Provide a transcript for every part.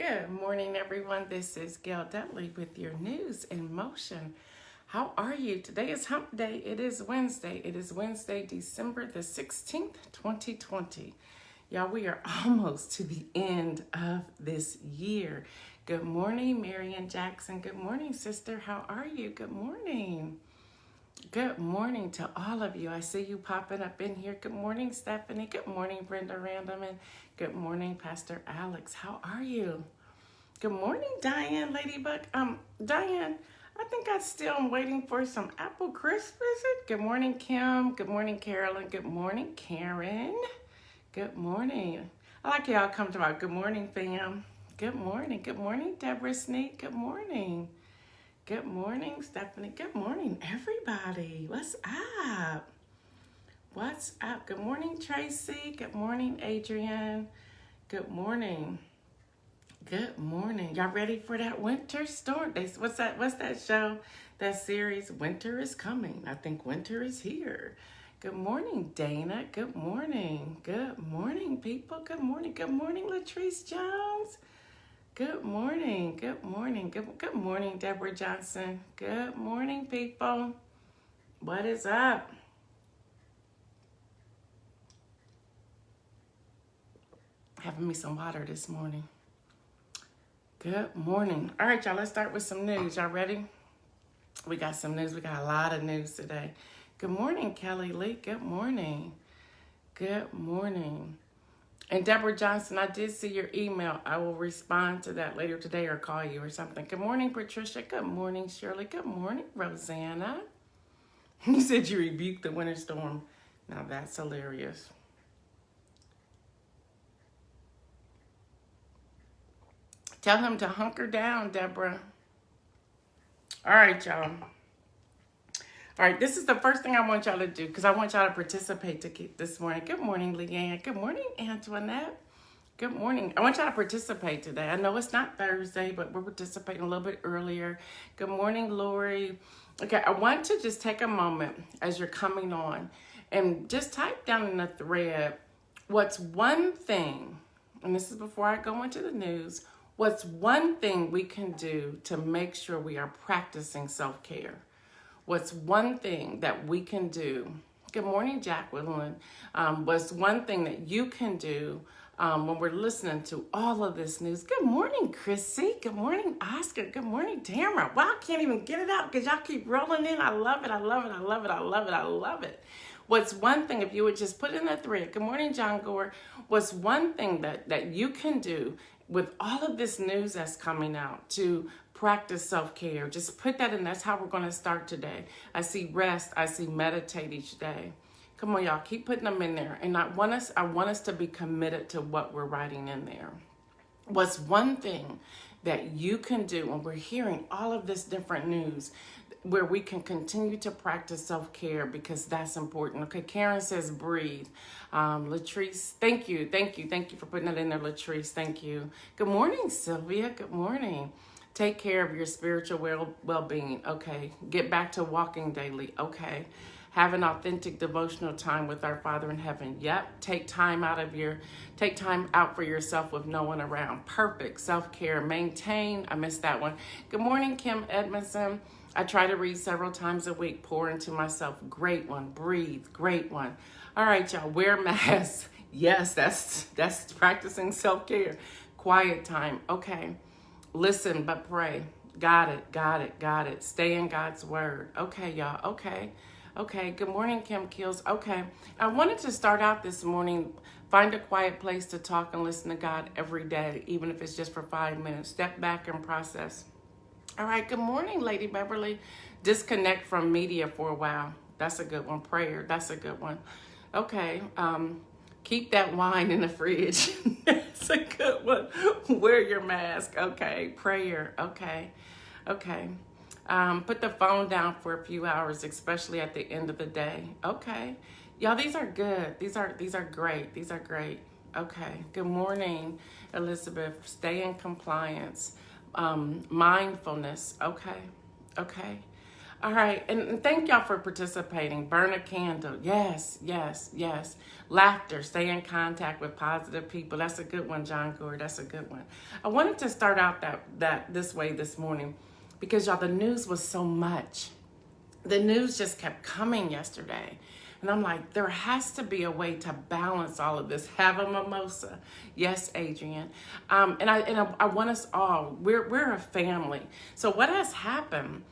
Good morning, everyone. This is Gail Dudley with your news in motion. How are you? Today is hump day. It is Wednesday. It is Wednesday, December the 16th, 2020. Y'all, we are almost to the end of this year. Good morning, Marian Jackson. Good morning, sister. How are you? Good morning. Good morning to all of you. I see you popping up in here. Good morning, Stephanie. Good morning, Brenda Random. And good morning, Pastor Alex. How are you? Good morning, Diane Ladybug. Diane, I think I still am waiting for some apple crisp, is it? Good morning, Kim. Good morning, Carolyn. Good morning, Karen. Good morning. I like y'all come to my good morning, fam. Good morning. Good morning, Deborah Sneak. Good morning. Good morning, Stephanie. Good morning, everybody. What's up? What's up? Good morning, Tracy. Good morning, Adrian. Good morning. Good morning. Y'all ready for that winter storm? What's that show? That series, Winter is Coming. I think winter is here. Good morning, Dana. Good morning. Good morning, people. Good morning. Good morning, Latrice Jones. Good morning. Good morning. Good morning, Deborah Johnson. Good morning, people. What is up? Having me some water this morning. Good morning. All right, y'all, let's start with some news. Y'all ready? We got some news. We got a lot of news today. Good morning, Kelly Lee. Good morning. Good morning. And Deborah Johnson, I did see your email. I will respond to that later today or call you or something. Good morning, Patricia. Good morning, Shirley. Good morning, Rosanna. You said you rebuked the winter storm. Now that's hilarious. Tell him to hunker down, Deborah. All right, y'all. All right, this is the first thing I want y'all to do because I want y'all to participate this morning. Good morning, Leanne. Good morning, Antoinette. Good morning. I want y'all to participate today. I know it's not Thursday, but we're participating a little bit earlier. Good morning, Lori. Okay, I want to just take a moment as you're coming on and just type down in the thread, what's one thing, and this is before I go into the news, what's one thing we can do to make sure we are practicing self-care? What's one thing that we can do? Good morning, Jacqueline. What's one thing that you can do when we're listening to all of this news? Good morning, Chrissy. Good morning, Oscar. Good morning, Tamara. Wow, I can't even get it out because y'all keep rolling in. I love it. I love it. I love it. I love it. I love it. What's one thing, if you would just put in the thread, good morning, John Gore. What's one thing that you can do with all of this news that's coming out to practice self-care? Just put that in. That's how we're going to start today. I see rest. I see meditate each day. Come on, y'all. Keep putting them in there. And I want us to be committed to what we're writing in there. What's one thing that you can do when we're hearing all of this different news where we can continue to practice self-care, because that's important. Okay, Karen says breathe. Latrice, thank you for putting that in there, Latrice. Thank you. Good morning, Sylvia. Good morning. Take care of your spiritual well-being. Okay. Get back to walking daily. Okay. Have an authentic devotional time with our Father in heaven. Yep. Take time out for yourself with no one around. Perfect. Self-care. Maintain. I missed that one. Good morning, Kim Edmondson. I try to read several times a week. Pour into myself. Great one. Breathe. Great one. All right, y'all. Wear masks. Yes, that's practicing self-care. Quiet time. Okay. Listen, but pray. Got it. Stay in God's word. Okay, y'all. Okay. Good morning, Kim Kills. Okay. I wanted to start out this morning, find a quiet place to talk and listen to God every day, even if it's just for 5 minutes. Step back and process. All right. Good morning, Lady Beverly. Disconnect from media for a while. That's a good one. Prayer. That's a good one. Okay. Keep that wine in the fridge. That's a good one. Wear your mask. Okay. Prayer. Okay. Put the phone down for a few hours, especially at the end of the day. Okay. Y'all, these are good. These are great. These are great. Okay. Good morning, Elizabeth. Stay in compliance. Mindfulness. Okay. All right, and thank y'all for participating. Burn a candle. Yes, yes, yes. Laughter. Stay in contact with positive people. That's a good one, John Gore. That's a good one. I wanted to start out that this way this morning because y'all, the news was so much. The news just kept coming yesterday. And I'm like, there has to be a way to balance all of this. Have a mimosa. Yes, Adrian. I want us all, we're a family. So what has happened,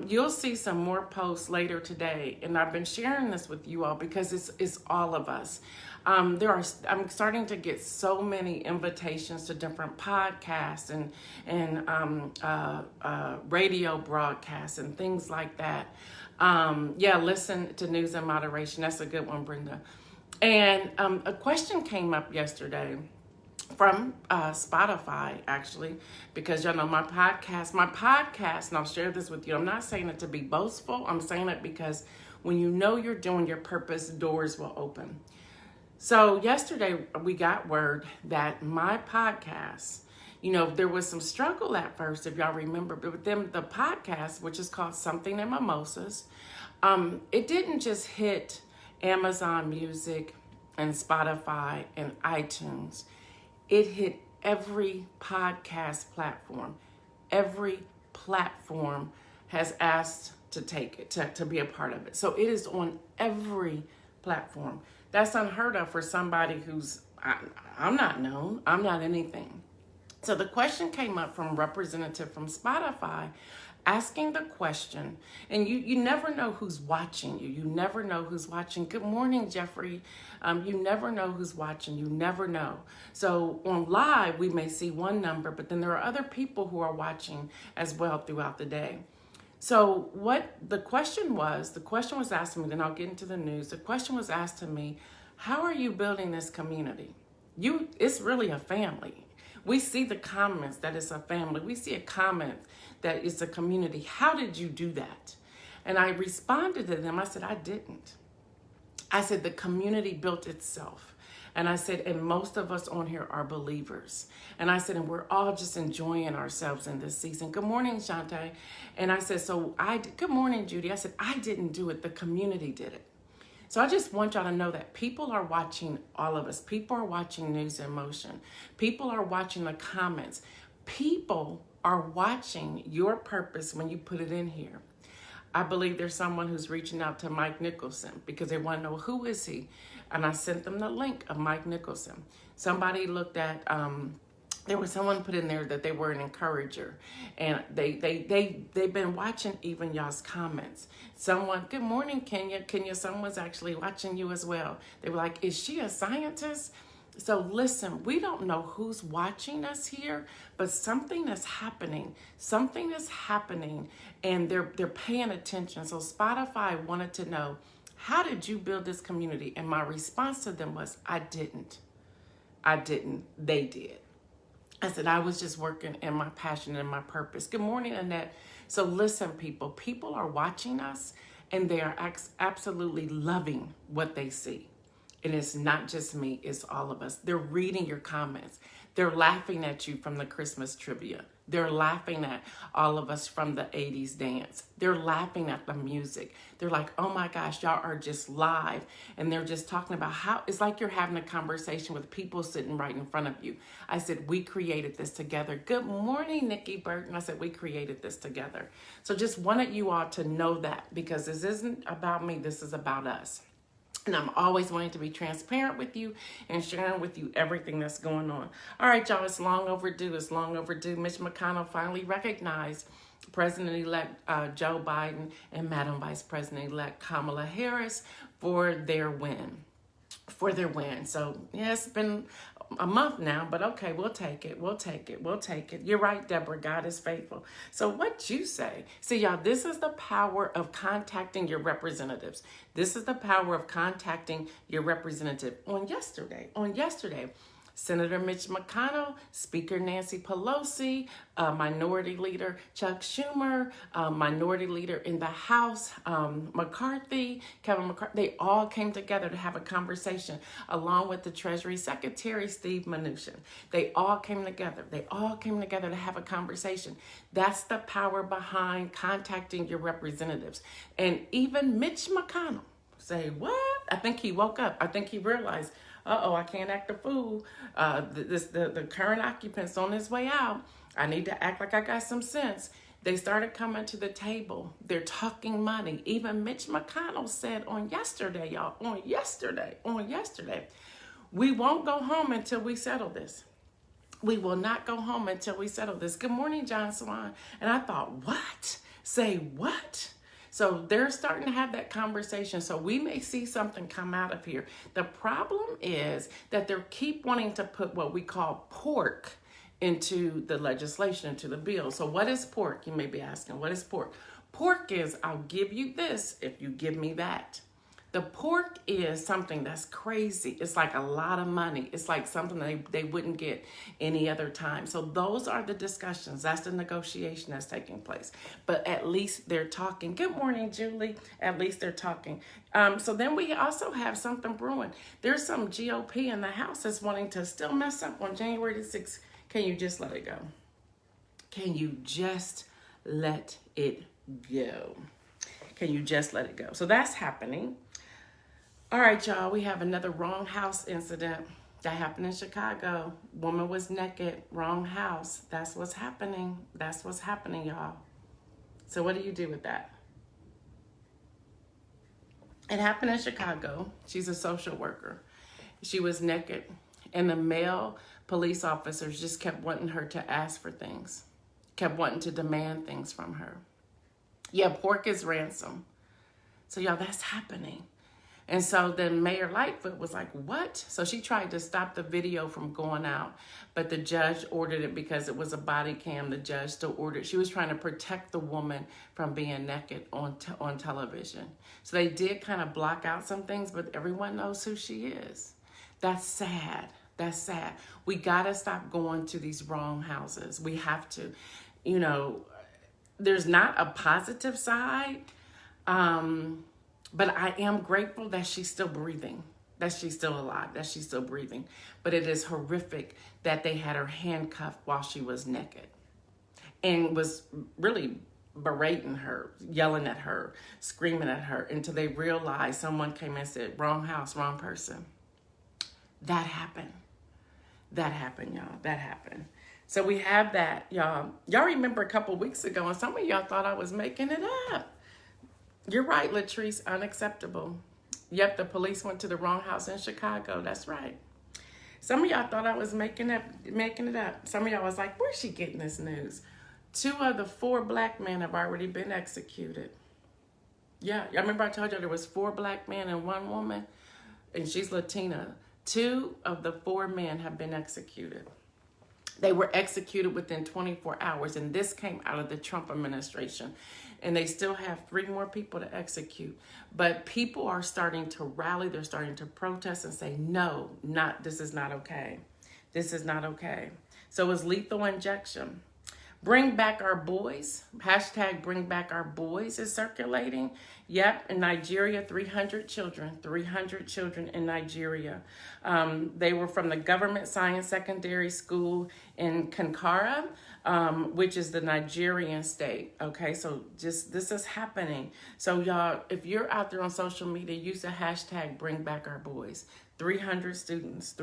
you'll see some more posts later today. And I've been sharing this with you all because it's all of us. I'm starting to get so many invitations to different podcasts and radio broadcasts and things like that. Listen to News in Moderation. That's a good one, Brenda. And a question came up yesterday from Spotify, actually, because y'all know my podcast, and I'll share this with you. I'm not saying it to be boastful. I'm saying it because when you know you're doing your purpose, doors will open. So yesterday we got word that my podcast, there was some struggle at first, if y'all remember, but with the podcast, which is called Something in Mimosas, it didn't just hit Amazon Music and Spotify and iTunes. It hit every podcast platform. Every platform has asked to take it, to be a part of it. So it is on every platform. That's unheard of for somebody who's, I'm not known. I'm not anything. So the question came up from a representative from Spotify asking the question, and you never know who's watching you. You never know who's watching. Good morning, Jeffrey. You never know who's watching. You never know. So on live, we may see one number, but then there are other people who are watching as well throughout the day. So what the question was asked to me, then I'll get into the news. The question was asked to me, how are you building this community? It's really a family. We see the comments that it's a family. We see a comment that it's a community. How did you do that? And I responded to them. I said, I didn't. I said, the community built itself. And I said, and most of us on here are believers. And I said, and we're all just enjoying ourselves in this season. Good morning, Shante. And I said, good morning, Judy. I said, I didn't do it. The community did it. So I just want y'all to know that people are watching all of us. People are watching News in Motion. People are watching the comments. People are watching your purpose when you put it in here. I believe there's someone who's reaching out to Mike Nicholson because they want to know who is he. And I sent them the link of Mike Nicholson. Somebody looked at, there was someone put in there that they were an encourager. And they've been watching even y'all's comments. Someone, good morning, Kenya. Kenya, someone's actually watching you as well. They were like, is she a scientist? So listen, we don't know who's watching us here, but something is happening. Something is happening, and they're paying attention. So Spotify wanted to know, how did you build this community? And my response to them was, I didn't. They did. I said, I was just working in my passion and my purpose. Good morning, Annette. So listen, people are watching us, and they are absolutely loving what they see. And it's not just me, it's all of us. They're reading your comments. They're laughing at you from the Christmas trivia. They're laughing at all of us from the 80s dance. They're laughing at the music. They're like, oh my gosh, y'all are just live. And they're just talking about how it's like you're having a conversation with people sitting right in front of you. I said, we created this together. Good morning, Nikki Burton. I said, we created this together. So just wanted you all to know that, because this isn't about me, this is about us. And I'm always wanting to be transparent with you and sharing with you everything that's going on. All right, y'all, it's long overdue. It's long overdue. Mitch McConnell finally recognized President-elect Joe Biden and Madam Vice President-elect Kamala Harris for their win. So, yeah, it's been a month now, but okay, we'll take it. You're right, Deborah. God is faithful. So what you say? See, y'all, this is the power of contacting your representatives. This is the power of contacting your representative. On yesterday, Senator Mitch McConnell, Speaker Nancy Pelosi, Minority Leader Chuck Schumer, Minority Leader in the House, Kevin McCarthy, they all came together to have a conversation, along with the Treasury Secretary, Steve Mnuchin. They all came together. They all came together to have a conversation. That's the power behind contacting your representatives. And even Mitch McConnell say, what? I think he woke up. I think he realized, I can't act a fool. The current occupant's on his way out. I need to act like I got some sense. They started coming to the table. They're talking money. Even Mitch McConnell said on yesterday, we won't go home until we settle this. We will not go home until we settle this. Good morning, John Swan. And I thought, what? Say what? So they're starting to have that conversation. So we may see something come out of here. The problem is that they keep wanting to put what we call pork into the legislation, into the bill. So what is pork? You may be asking, what is pork? Pork is, I'll give you this if you give me that. The pork is something that's crazy. It's like a lot of money. It's like something they wouldn't get any other time. So those are the discussions. That's the negotiation that's taking place. But at least they're talking. Good morning, Julie. At least they're talking. So then we also have something brewing. There's some GOP in the House that's wanting to still mess up on January the 6th. Can you just let it go? Can you just let it go? Can you just let it go? So that's happening. All right, y'all, we have another wrong house incident that happened in Chicago. Woman was naked, wrong house. That's what's happening. That's what's happening, y'all. So what do you do with that? It happened in Chicago. She's a social worker. She was naked, and the male police officers just kept wanting her to ask for things, kept wanting to demand things from her. Yeah, pork is ransom. So, y'all, that's happening. And so then Mayor Lightfoot was like, what? So she tried to stop the video from going out, but the judge ordered it because it was a body cam. The judge still ordered. She was trying to protect the woman from being naked on television. So they did kind of block out some things, but everyone knows who she is. That's sad. That's sad. We got to stop going to these wrong houses. We have to. You know, there's not a positive side. But I am grateful that she's still breathing, that she's still alive, that she's still breathing. But it is horrific that they had her handcuffed while she was naked and was really berating her, yelling at her, screaming at her until they realized someone came and said, wrong house, wrong person. That happened. That happened, y'all. That happened. So we have that, y'all. Y'all remember a couple weeks ago, and some of y'all thought I was making it up. You're right, Latrice, unacceptable. Yep, the police went to the wrong house in Chicago. That's right. Some of y'all thought I was making it up. Some of y'all was like, where's she getting this news? 2 of the 4 black men have already been executed. Yeah, y'all remember I told you there was 4 black men and 1 woman? And she's Latina. 2 of the 4 men have been executed. They were executed within 24 hours, and this came out of the Trump administration. And they still have 3 more people to execute. But people are starting to rally. They're starting to protest and say, no, this is not okay. This is not okay. So it was lethal injection. Bring back our boys. Hashtag bring back our boys is circulating. Yep, in Nigeria, 300 children in Nigeria. They were from the Government Science Secondary School in Kankara, which is the Nigerian state. Okay, so just this is happening. So y'all, if you're out there on social media, use the hashtag bring back our boys. 300 students.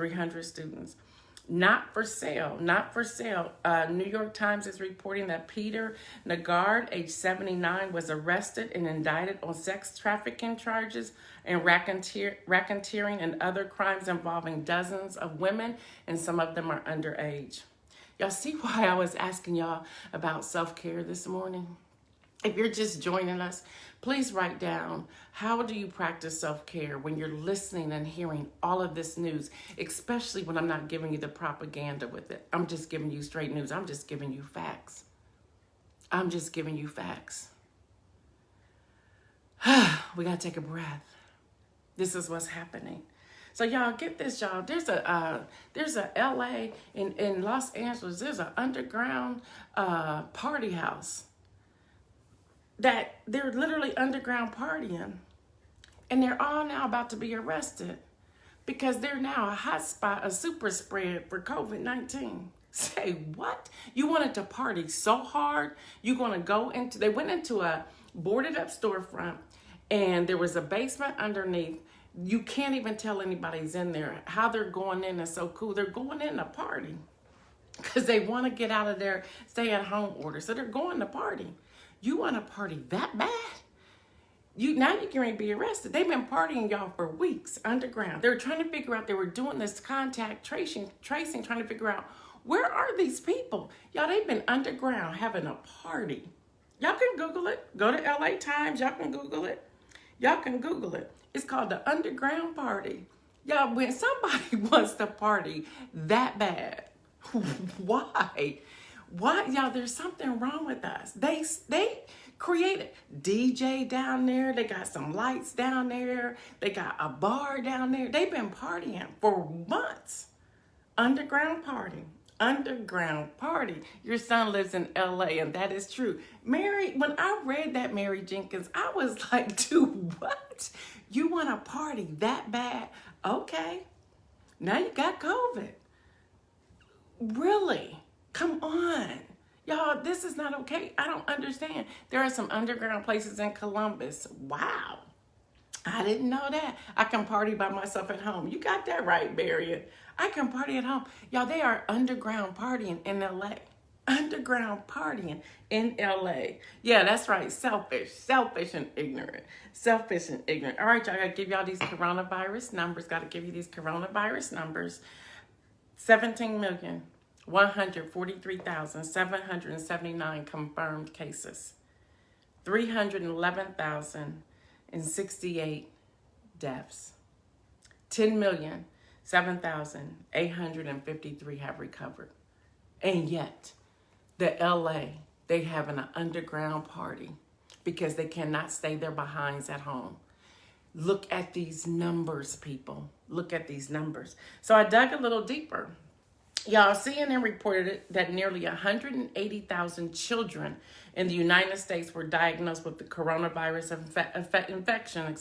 Not for sale. New York Times is reporting that Peter Nagard, age 79, was arrested and indicted on sex trafficking charges and racketeering and other crimes involving dozens of women, and some of them are underage. Y'all see why I was asking y'all about self-care this morning? If you're just joining us, please write down, how do you practice self-care when you're listening and hearing all of this news, especially when I'm not giving you the propaganda with it. I'm just giving you straight news. I'm just giving you facts. We got to take a breath. This is what's happening. So y'all get this, y'all. There's a LA in Los Angeles. There's an underground party house that they're literally underground partying, and they're all now about to be arrested because they're now a hot spot, a super spread for COVID-19. Say what? You wanted to party so hard, you're gonna go into, they went into a boarded up storefront and there was a basement underneath. You can't even tell anybody's in there. How they're going in is so cool. They're going in to party because they want to get out of their stay at home order. So they're going to party. You want to party that bad? Now you can be arrested. They've been partying, y'all, for weeks underground. They were trying to figure out, they were doing this contact tracing, trying to figure out, where are these people? Y'all, they've been underground having a party. Y'all can Google it. Go to LA Times. Y'all can Google it. Y'all can Google it. It's called the Underground Party. Y'all, when somebody wants to party that bad, why? Why? Y'all, there's something wrong with us. They created DJ down there. They got some lights down there. They got a bar down there. They've been partying for months. Underground party. Underground party. Your son lives in LA, and that is true. Mary, when I read that, Mary Jenkins, I was like, dude, what? You want to party that bad? Okay. Now you got COVID. Really? Come on. Y'all, this is not okay. I don't understand. There are some underground places in Columbus. Wow. I didn't know that. I can party by myself at home. You got that right, Marion. I can party at home. Y'all, they are underground partying in LA. Underground partying in LA. Yeah, that's right. Selfish and ignorant. Selfish and ignorant. All right, y'all, I got to give y'all these coronavirus numbers. Got to give you these coronavirus numbers. 17,143,779 confirmed cases. 311,068 deaths. 10,007,853 have recovered. And yet, the LA, they having an underground party because they cannot stay their behinds at home. Look at these numbers, people. Look at these numbers. So I dug a little deeper. Y'all, CNN reported that nearly 180,000 children in the United States were diagnosed with the coronavirus infection.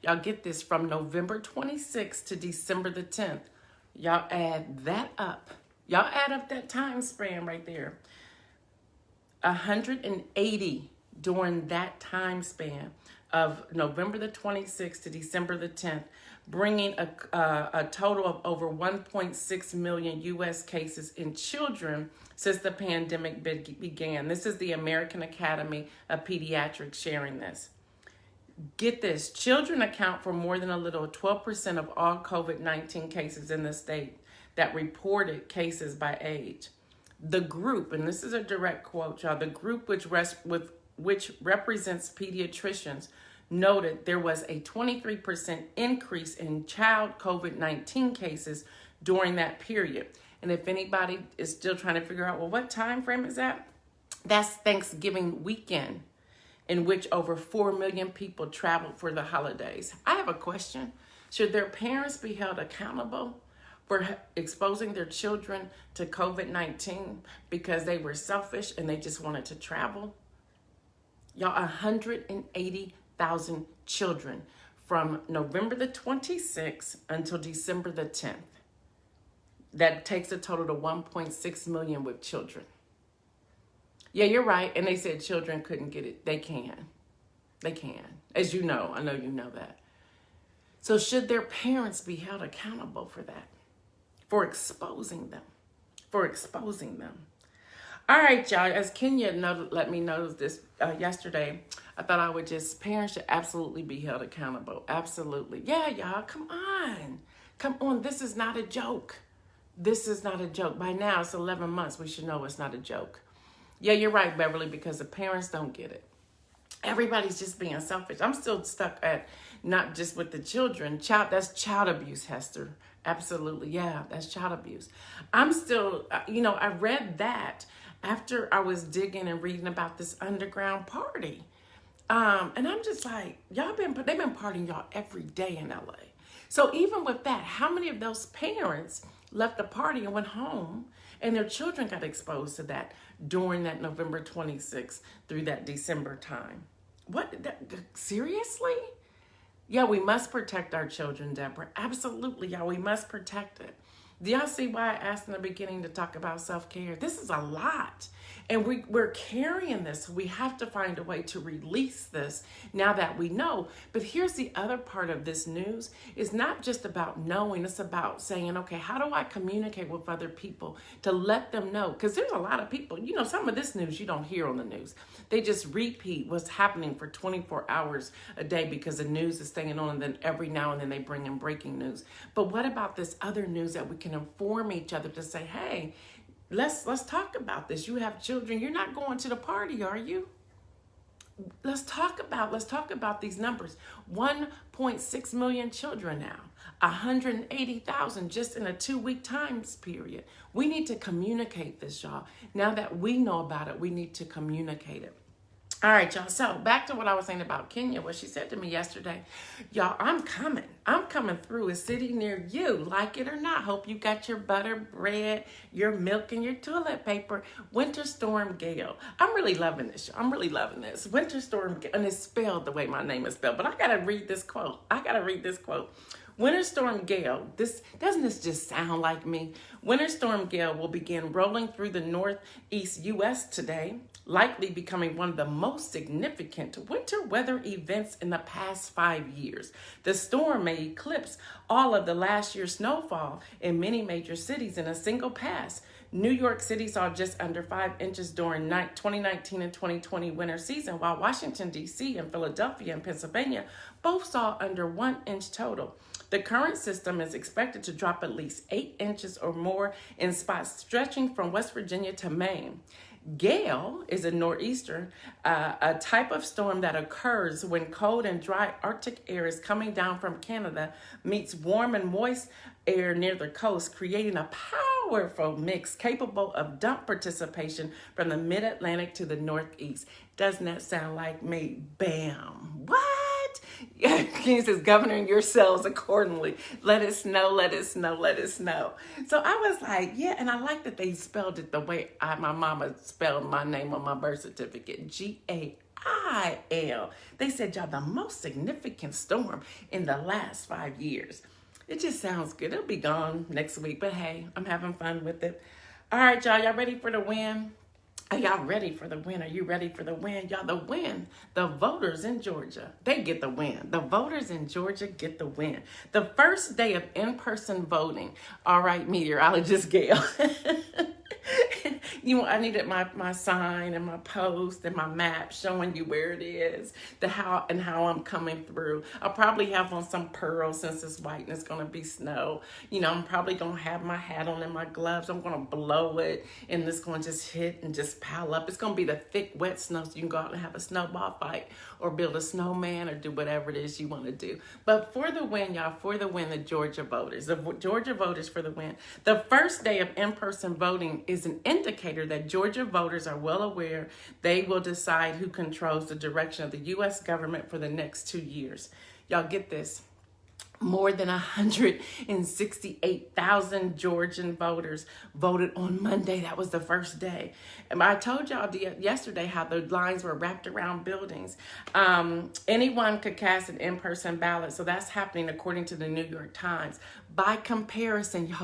Y'all get this, from November 26th to December the 10th. Y'all add that up. Y'all add up that time span right there. 180 during that time span of November the 26th to December the 10th, bringing a total of over 1.6 million U.S. cases in children since the pandemic began. This is the American Academy of Pediatrics sharing this. Get this, children account for more than a little 12% of all COVID-19 cases in the state that reported cases by age. The group, and this is a direct quote, y'all, the group which represents pediatricians noted there was a 23% increase in child COVID-19 cases during that period. And if anybody is still trying to figure out, well, what time frame is that? That's Thanksgiving weekend, in which over 4 million people traveled for the holidays. I have a question. Should their parents be held accountable for exposing their children to COVID-19 because they were selfish and they just wanted to travel? Y'all, 180,000 children from November the 26th until December the 10th. That takes a total to 1.6 million with children. Yeah, you're right. And they said children couldn't get it. They can. They can. As you know, I know you know that. So should their parents be held accountable for that? For exposing them? For exposing them? All right, y'all. As Kenya let me know this yesterday, I thought I would parents should absolutely be held accountable. Absolutely. Yeah, y'all. Come on. Come on. This is not a joke. This is not a joke. By now, it's 11 months. We should know it's not a joke. Yeah, you're right, Beverly, because the parents don't get it. Everybody's just being selfish. I'm still stuck at not just with the children. That's child abuse, Hester. Absolutely. Yeah, that's child abuse. I'm still, I read that after I was digging and reading about this underground party. And I'm just like, they've been partying, y'all, every day in LA. So even with that, how many of those parents left the party and went home and their children got exposed to that during that November 26th through that December time? Seriously? Yeah, we must protect our children, Deborah. Absolutely, y'all. We must protect it. Do y'all see why I asked in the beginning to talk about self-care? This is a lot. And we're carrying this. We have to find a way to release this now that we know. But here's the other part of this news. It's not just about knowing. It's about saying, okay, how do I communicate with other people to let them know? Because there's a lot of people, some of this news you don't hear on the news. They just repeat what's happening for 24 hours a day because the news is staying on, and then every now and then they bring in breaking news. But what about this other news that we can inform each other to say, hey, let's talk about this. You have children. You're not going to the party, are you? Let's talk about these numbers. 1.6 million children now. 180,000 just in a 2-week time period. We need to communicate this, y'all. Now that we know about it, we need to communicate it. All right, y'all. So back to what I was saying about Kenya, what she said to me yesterday. Y'all, I'm coming through a city near you, like it or not. Hope you got your butter, bread, your milk, and your toilet paper. Winter Storm Gail. I'm really loving this, y'all. I'm really loving this. Winter Storm Gail, and it's spelled the way my name is spelled, but I got to read this quote. Winter Storm Gail, doesn't this just sound like me? Winter Storm Gail will begin rolling through the northeast U.S. today, likely becoming one of the most significant winter weather events in the past 5 years. The storm may eclipse all of the last year's snowfall in many major cities in a single pass. New York City saw just under 5 inches during 2019 and 2020 winter season, while Washington, D.C. and Philadelphia and Pennsylvania both saw under 1 inch total. The current system is expected to drop at least 8 inches or more in spots stretching from West Virginia to Maine. Gail is a nor'easter, a type of storm that occurs when cold and dry Arctic air is coming down from Canada, meets warm and moist air near the coast, creating a powerful mix capable of dump participation from the mid-Atlantic to the northeast. Doesn't that sound like me? Bam. What? King says, governing yourselves accordingly. Let us know, let us know, let us know. So I was like, yeah, and I like that they spelled it the way my mama spelled my name on my birth certificate, Gail. They said, y'all, the most significant storm in the last 5 years. It just sounds good. It'll be gone next week, but hey, I'm having fun with it. All right, y'all ready for the win? Are y'all ready for the win? Are you ready for the win? Y'all, the win. The voters in Georgia, they get the win. The voters in Georgia get the win. The first day of in-person voting. All right, meteorologist Gail. I needed my sign and my post and my map showing you where it is, how I'm coming through. I'll probably have on some pearls since it's white and it's going to be snow. I'm probably going to have my hat on and my gloves. I'm going to blow it and it's going to just hit and just pile up. It's going to be the thick, wet snow so you can go out and have a snowball fight or build a snowman or do whatever it is you want to do. But for the win, y'all, the Georgia voters for the win. The first day of in-person voting is an indicator that Georgia voters are well aware they will decide who controls the direction of the U.S. government for the next 2 years. Y'all get this. More than 168,000 Georgian voters voted on Monday. That was the first day. And I told y'all yesterday how the lines were wrapped around buildings. Anyone could cast an in-person ballot. So that's happening according to the New York Times. By comparison,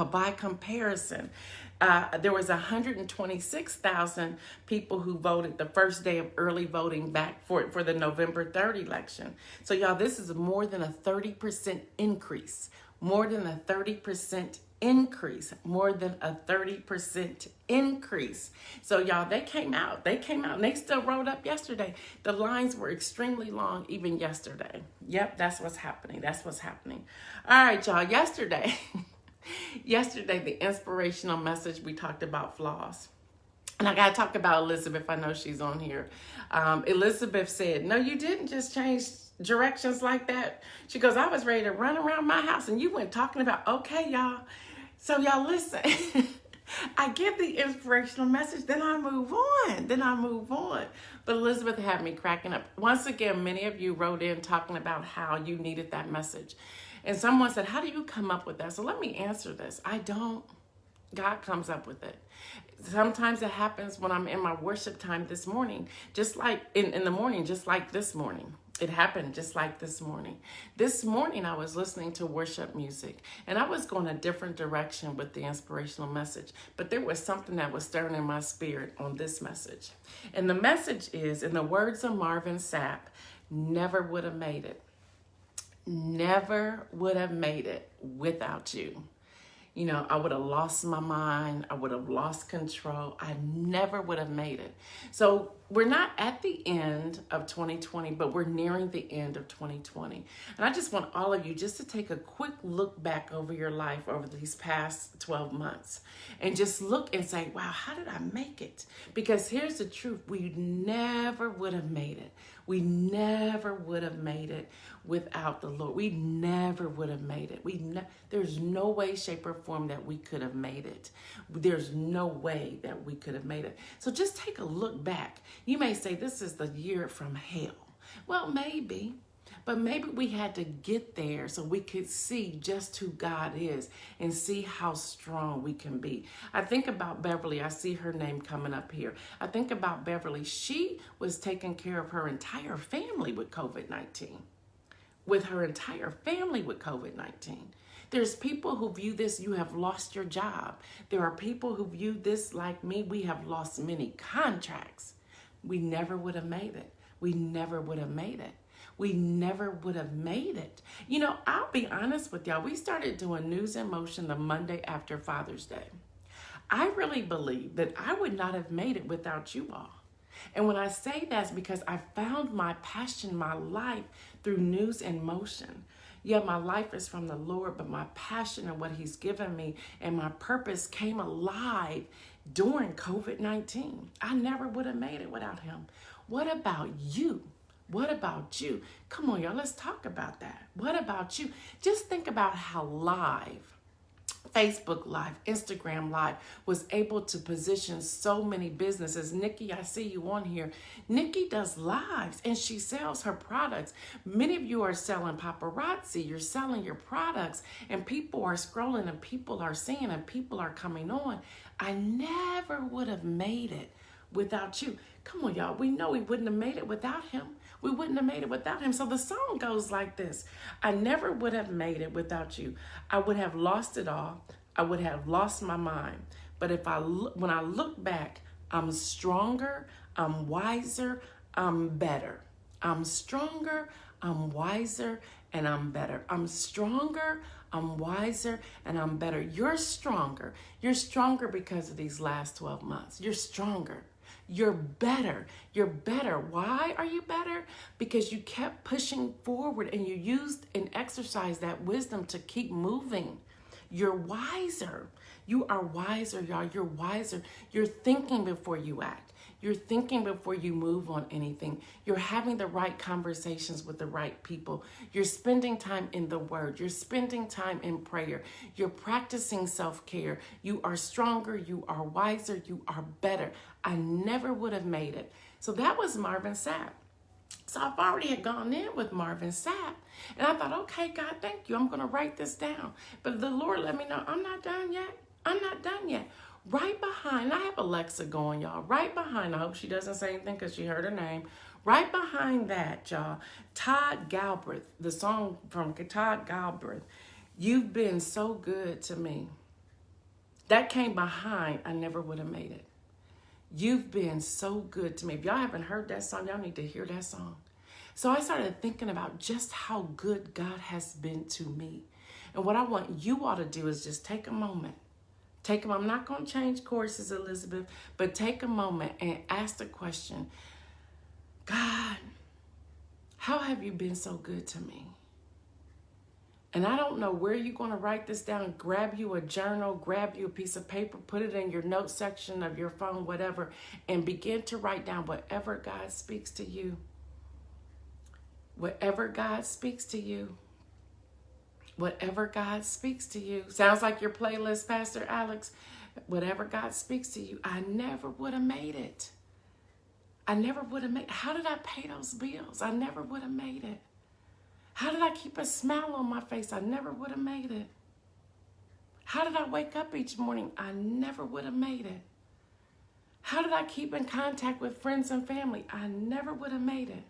there was 126,000 people who voted the first day of early voting back for the November 3rd election. So y'all, this is more than a 30% increase. More than a 30% increase. So y'all, they came out and they still rode up yesterday. The lines were extremely long even yesterday. Yep, that's what's happening. All right, y'all, yesterday, the inspirational message, we talked about flaws. And I got to talk about Elizabeth. I know she's on here. Elizabeth said, no, you didn't just change directions like that. She goes, I was ready to run around my house and you went talking about, okay, y'all. So y'all listen, I get the inspirational message, then I move on. But Elizabeth had me cracking up. Once again, many of you wrote in talking about how you needed that message. And someone said, how do you come up with that? So let me answer this. I don't. God comes up with it. Sometimes it happens when I'm in my worship time this morning, just like in the morning, just like this morning. It happened just like this morning. This morning, I was listening to worship music, and I was going a different direction with the inspirational message, but there was something that was stirring in my spirit on this message. And the message is, in the words of Marvin Sapp, never would have made it. Never would have made it without you. You know, I would have lost my mind. I would have lost control. I never would have made it. So we're not at the end of 2020, but we're nearing the end of 2020. And I just want all of you just to take a quick look back over your life over these past 12 months and just look and say, wow, how did I make it? Because here's the truth. We never would have made it. We never would have made it without the Lord. We never would have made it. There's no way, shape, or form that we could have made it. There's no way that we could have made it. So just take a look back. You may say, this is the year from hell. Well, maybe. But maybe we had to get there so we could see just who God is and see how strong we can be. I think about Beverly. I see her name coming up here. I think about Beverly. She was taking care of her entire family with COVID-19. With her entire family with COVID-19. There's people who view this, you have lost your job. There are people who view this like me, we have lost many contracts. We never would have made it. We never would have made it. We never would have made it. You know, I'll be honest with y'all. We started doing News in Motion the Monday after Father's Day. I really believe that I would not have made it without you all. And when I say that's because I found my passion, my life through News in Motion. Yeah, my life is from the Lord, but my passion and what he's given me and my purpose came alive during COVID-19. I never would have made it without him. What about you? What about you? Come on, y'all, let's talk about that. What about you? Just think about how live, Facebook Live, Instagram Live was able to position so many businesses. Nikki, I see you on here. Nikki does lives and she sells her products. Many of you are selling paparazzi. You're selling your products and people are scrolling and people are seeing and people are coming on. I never would have made it without you. Come on, y'all. We know we wouldn't have made it without him. We wouldn't have made it without him. So the song goes like this. I never would have made it without you. I would have lost it all. I would have lost my mind. But when I look back, I'm stronger, I'm wiser, I'm better. I'm stronger, I'm wiser, and I'm better. I'm stronger, I'm wiser, and I'm better. You're stronger. You're stronger because of these last 12 months. You're stronger. You're better. You're better. Why are you better? Because you kept pushing forward and you used and exercised that wisdom to keep moving. You're wiser. You are wiser, y'all. You're wiser. You're thinking before you act. You're thinking before you move on anything. You're having the right conversations with the right people. You're spending time in the word. You're spending time in prayer. You're practicing self-care. You are stronger. You are wiser. You are better. I never would have made it. So that was Marvin Sapp. So I've already had gone in with Marvin Sapp. And I thought, okay, God, thank you. I'm going to write this down. But the Lord let me know, I'm not done yet. I'm not done yet. Right behind, I have Alexa going, y'all. Right behind, I hope she doesn't say anything because she heard her name. Right behind that, y'all, Todd Galbraith, the song from Todd Galbraith, You've Been So Good to Me. That came behind, I never would have made it. You've been so good to me. If y'all haven't heard that song, y'all need to hear that song. So I started thinking about just how good God has been to me. And what I want you all to do is just take a moment. I'm not going to change courses, Elizabeth, but take a moment and ask the question, God, how have you been so good to me? And I don't know where you're going to write this down. Grab you a journal, grab you a piece of paper, put it in your notes section of your phone, whatever, and begin to write down whatever God speaks to you. Whatever God speaks to you. Whatever God speaks to you. Sounds like your playlist, Pastor Alex. Whatever God speaks to you. I never would have made it. I never would have made it. How did I pay those bills? I never would have made it. How did I keep a smile on my face? I never would have made it. How did I wake up each morning? I never would have made it. How did I keep in contact with friends and family? I never would have made it.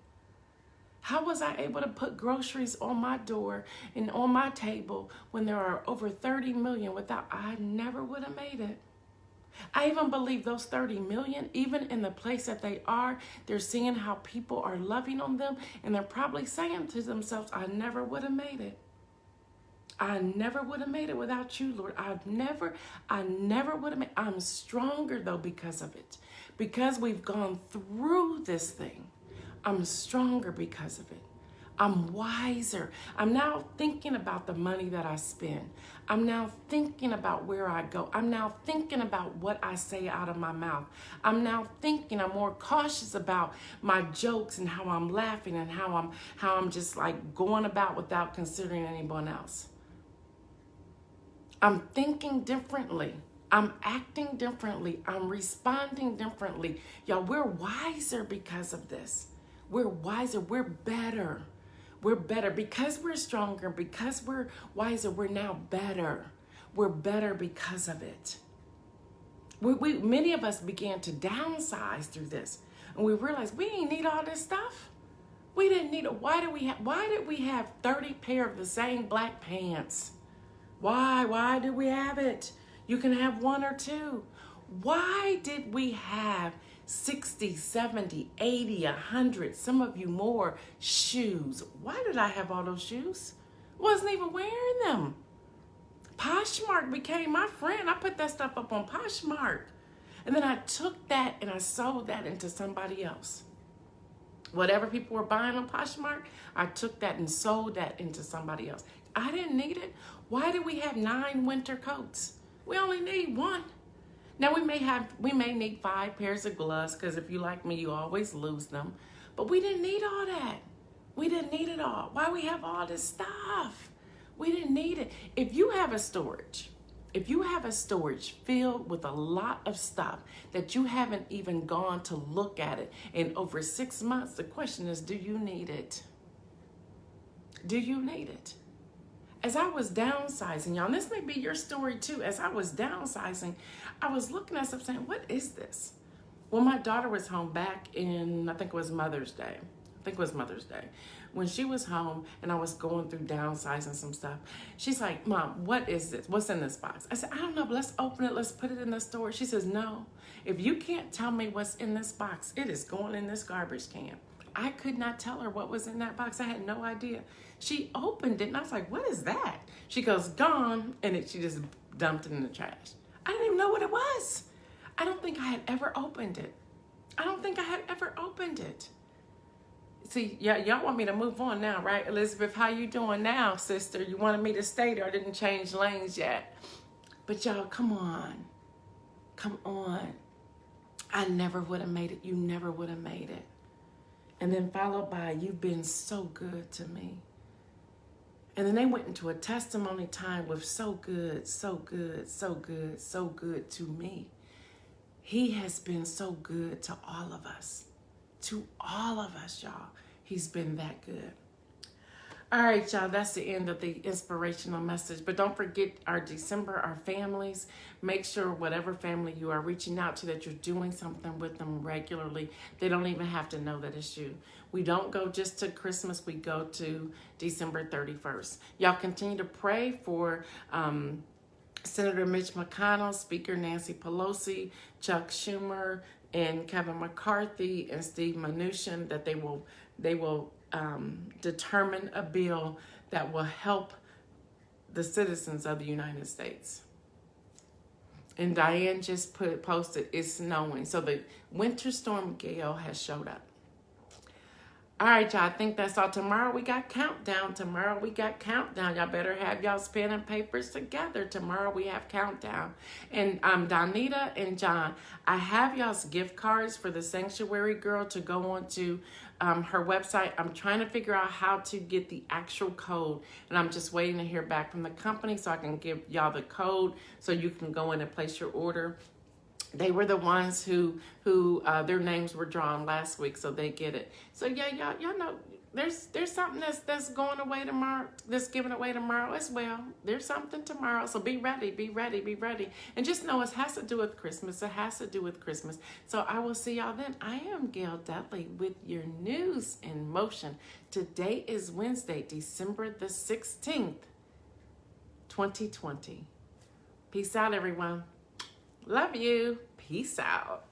How was I able to put groceries on my door and on my table when there are over 30 million without? I never would have made it. I even believe those 30 million, even in the place that they are, they're seeing how people are loving on them, and they're probably saying to themselves, I never would have made it. I never would have made it without you, Lord. I never would have made it. I'm stronger, though, because of it. Because we've gone through this thing, I'm stronger because of it. I'm wiser. I'm now thinking about the money that I spend. I'm now thinking about where I go. I'm now thinking about what I say out of my mouth. I'm now thinking, I'm more cautious about my jokes and how I'm laughing and how I'm just like going about without considering anyone else. I'm thinking differently. I'm acting differently. I'm responding differently. Y'all, we're wiser because of this. We're wiser. We're better. We're better because we're stronger, because we're wiser. We're now better. We're better because of it. Many of us began to downsize through this, and we realized we didn't need all this stuff. We didn't need it. Why did we have 30 pair of the same black pants? Why did we have it? You can have one or two. Why did we have 60, 70, 80, 100, some of you more shoes? Why did I have all those shoes? Wasn't even wearing them. Poshmark became my friend. I put that stuff up on Poshmark. And then I took that and I sold that into somebody else. Whatever people were buying on Poshmark, I took that and sold that into somebody else. I didn't need it. Why did we have 9 winter coats? We only need 1. Now we may need 5 pairs of gloves, because if you like me, you always lose them. But we didn't need all that. We didn't need it all. Why we have all this stuff? We didn't need it. If you have a storage filled with a lot of stuff that you haven't even gone to look at it in over 6 months, the question is, do you need it? Do you need it? As I was downsizing, y'all, and this may be your story too. As I was downsizing, I was looking at stuff saying, what is this? Well, my daughter was home back in, I think it was Mother's Day. When she was home and I was going through downsizing some stuff, she's like, Mom, what is this? What's in this box? I said, I don't know, but let's open it. Let's put it in the storage. She says, no, if you can't tell me what's in this box, it is going in this garbage can. I could not tell her what was in that box. I had no idea. She opened it and I was like, what is that? She goes, gone. And she just dumped it in the trash. I didn't even know what it was. I don't think I had ever opened it. See, y'all want me to move on now, right? Elizabeth, how you doing now, sister? You wanted me to stay there. I didn't change lanes yet. But y'all, come on. I never would have made it. You never would have made it. And then followed by, you've been so good to me. And then they went into a testimony time with so good to me. He has been so good to all of us. To all of us, y'all. He's been that good. All right, y'all, that's the end of the inspirational message. But don't forget our December, our families. Make sure whatever family you are reaching out to that you're doing something with them regularly. They don't even have to know that it's you. We don't go just to Christmas. We go to December 31st. Y'all continue to pray for Senator Mitch McConnell, Speaker Nancy Pelosi, Chuck Schumer, and Kevin McCarthy and Steve Mnuchin, that they will determine a bill that will help the citizens of the United States. And Diane just posted, it's snowing. So the winter storm Gail has showed up. All right, y'all, I think that's all. Tomorrow we got countdown. Y'all better have y'all's pen and papers together. Tomorrow we have countdown. And Donita and John, I have y'all's gift cards for the Sanctuary Girl to go on to her website. I'm trying to figure out how to get the actual code, and I'm just waiting to hear back from the company so I can give y'all the code so you can go in and place your order. They were the ones who their names were drawn last week, so they get it. So yeah, y'all know, there's something that's going away tomorrow, that's given away tomorrow as well. There's something tomorrow, so be ready, be ready, be ready, and just know it has to do with Christmas. It has to do with Christmas. So I will see y'all then. I am Gail Dudley with your news in motion. Today is Wednesday, December the 16th, 2020. Peace out, everyone. Love you. Peace out.